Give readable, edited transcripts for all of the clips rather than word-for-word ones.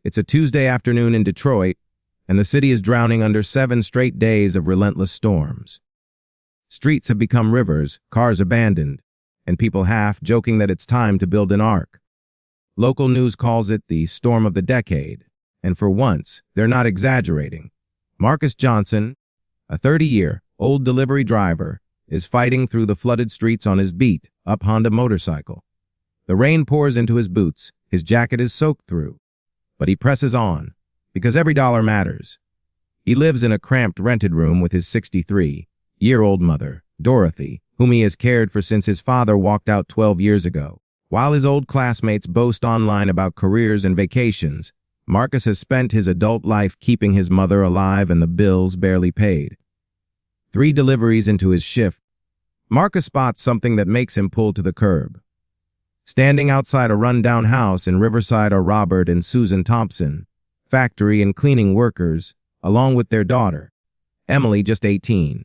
It's a Tuesday afternoon in Detroit, and the city is drowning under 7 straight days of relentless storms. Streets have become rivers, cars abandoned, and people half joking that it's time to build an ark. Local news calls it the storm of the decade, and for once, they're not exaggerating. Marcus Johnson, a 30-year-old delivery driver, is fighting through the flooded streets on his beat-up Honda motorcycle. The rain pours into his boots, his jacket is soaked through, but he presses on, because every dollar matters. He lives in a cramped rented room with his 63-year-old mother, Dorothy, whom he has cared for since his father walked out 12 years ago. While his old classmates boast online about careers and vacations, Marcus has spent his adult life keeping his mother alive and the bills barely paid. 3 deliveries into his shift, Marcus spots something that makes him pull to the curb. Standing outside a rundown house in Riverside are Robert and Susan Thompson, factory and cleaning workers, along with their daughter, Emily, just 18.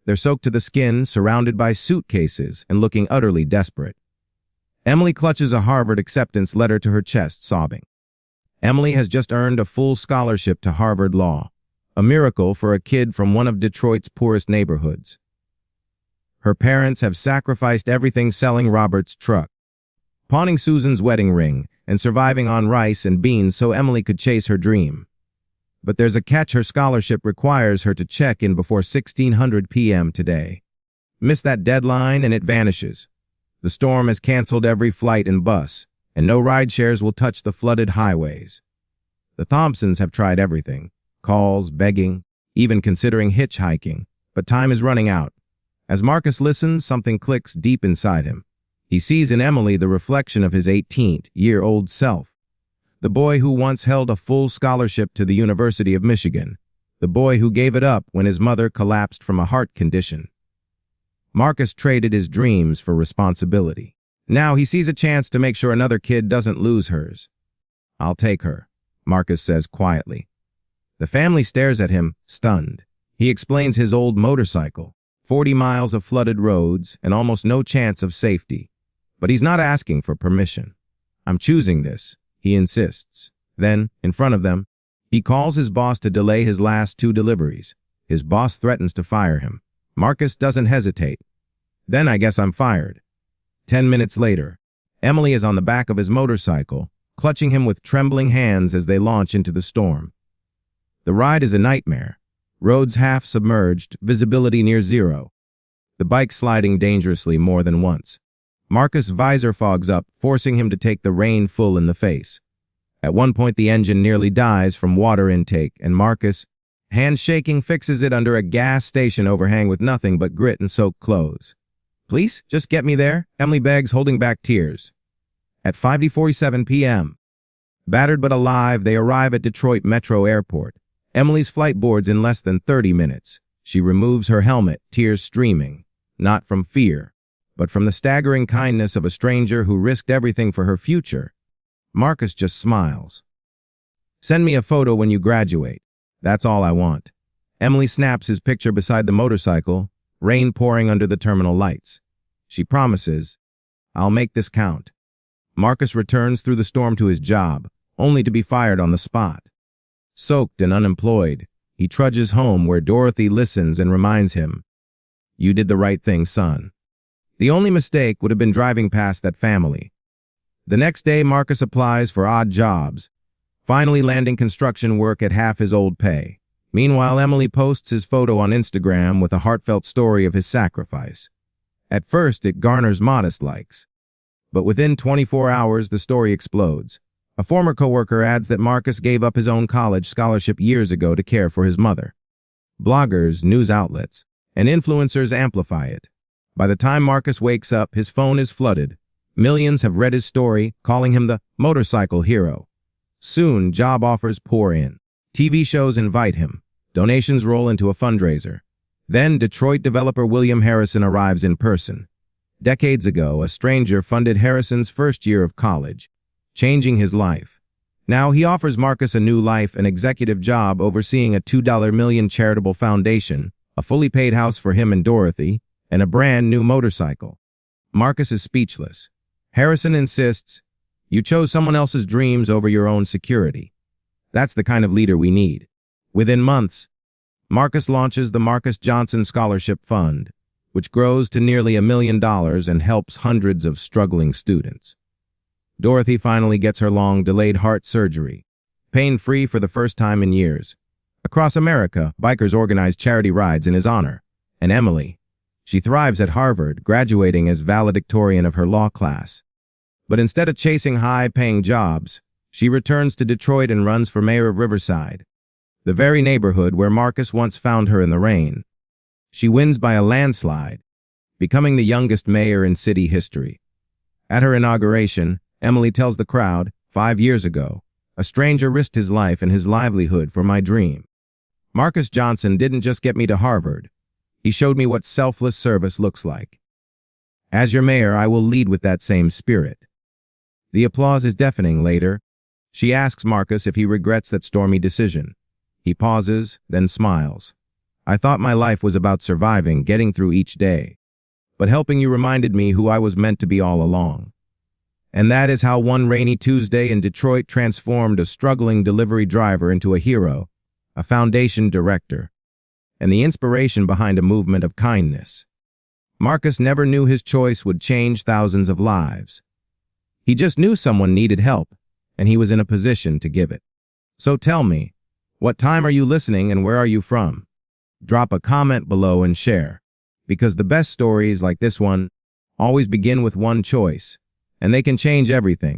They're soaked to the skin, surrounded by suitcases, and looking utterly desperate. Emily clutches a Harvard acceptance letter to her chest, sobbing. Emily has just earned a full scholarship to Harvard Law, a miracle for a kid from one of Detroit's poorest neighborhoods. Her parents have sacrificed everything selling Robert's truck, pawning Susan's wedding ring, and surviving on rice and beans so Emily could chase her dream. But there's a catch: her scholarship requires her to check in before 1600 p.m. today. Miss that deadline and it vanishes. The storm has canceled every flight and bus, and no rideshares will touch the flooded highways. The Thompsons have tried everything: calls, begging, even considering hitchhiking, but time is running out. As Marcus listens, something clicks deep inside him. He sees in Emily the reflection of his 18-year-old self, the boy who once held a full scholarship to the University of Michigan, the boy who gave it up when his mother collapsed from a heart condition. Marcus traded his dreams for responsibility. Now he sees a chance to make sure another kid doesn't lose hers. "I'll take her," Marcus says quietly. The family stares at him, stunned. He explains his old motorcycle, 40 miles of flooded roads, and almost no chance of safety. But he's not asking for permission. "I'm choosing this," he insists. Then, in front of them, he calls his boss to delay his last 2 deliveries. His boss threatens to fire him. Marcus doesn't hesitate. "Then I guess I'm fired." 10 minutes later, Emily is on the back of his motorcycle, clutching him with trembling hands as they launch into the storm. The ride is a nightmare. Roads half submerged, visibility near zero. The bike sliding dangerously more than once. Marcus' visor fogs up, forcing him to take the rain full in the face. At one point, the engine nearly dies from water intake, and Marcus, hands shaking, fixes it under a gas station overhang with nothing but grit and soaked clothes. "Please, just get me there," Emily begs, holding back tears. At 5:47 p.m., battered but alive, they arrive at Detroit Metro Airport. Emily's flight boards in less than 30 minutes. She removes her helmet, tears streaming, not from fear, but from the staggering kindness of a stranger who risked everything for her future. Marcus just smiles. "Send me a photo when you graduate. That's all I want." Emily snaps his picture beside the motorcycle, rain pouring under the terminal lights. She promises, "I'll make this count." Marcus returns through the storm to his job, only to be fired on the spot. Soaked and unemployed, he trudges home where Dorothy listens and reminds him, "You did the right thing, son." The only mistake would have been driving past that family. The next day, Marcus applies for odd jobs, finally landing construction work at half his old pay. Meanwhile, Emily posts his photo on Instagram with a heartfelt story of his sacrifice. At first, it garners modest likes. But within 24 hours, the story explodes. A former coworker adds that Marcus gave up his own college scholarship years ago to care for his mother. Bloggers, news outlets, and influencers amplify it. By the time Marcus wakes up, his phone is flooded. Millions have read his story, calling him the motorcycle hero. Soon, job offers pour in. TV shows invite him. Donations roll into a fundraiser. Then, Detroit developer William Harrison arrives in person. Decades ago, a stranger funded Harrison's first year of college, changing his life. Now he offers Marcus a new life, an executive job overseeing a $2 million charitable foundation, a fully paid house for him and Dorothy, and a brand new motorcycle. Marcus is speechless. Harrison insists, "You chose someone else's dreams over your own security." That's the kind of leader we need. Within months, Marcus launches the Marcus Johnson Scholarship Fund, which grows to nearly $1 million and helps hundreds of struggling students. Dorothy finally gets her long-delayed heart surgery, pain-free for the first time in years. Across America, bikers organize charity rides in his honor. And Emily, she thrives at Harvard, graduating as valedictorian of her law class. But instead of chasing high-paying jobs, she returns to Detroit and runs for mayor of Riverside, the very neighborhood where Marcus once found her in the rain. She wins by a landslide, becoming the youngest mayor in city history. At her inauguration, Emily tells the crowd, 5 years ago, a stranger risked his life and his livelihood for my dream. Marcus Johnson didn't just get me to Harvard. He showed me what selfless service looks like. As your mayor, I will lead with that same spirit. The applause is deafening. Later, she asks Marcus if he regrets that stormy decision. He pauses, then smiles. I thought my life was about surviving, getting through each day. But helping you reminded me who I was meant to be all along. And that is how one rainy Tuesday in Detroit transformed a struggling delivery driver into a hero, a foundation director, and the inspiration behind a movement of kindness. Marcus never knew his choice would change thousands of lives. He just knew someone needed help, and he was in a position to give it. So tell me, what time are you listening and where are you from? Drop a comment below and share, because the best stories like this one always begin with one choice, and they can change everything.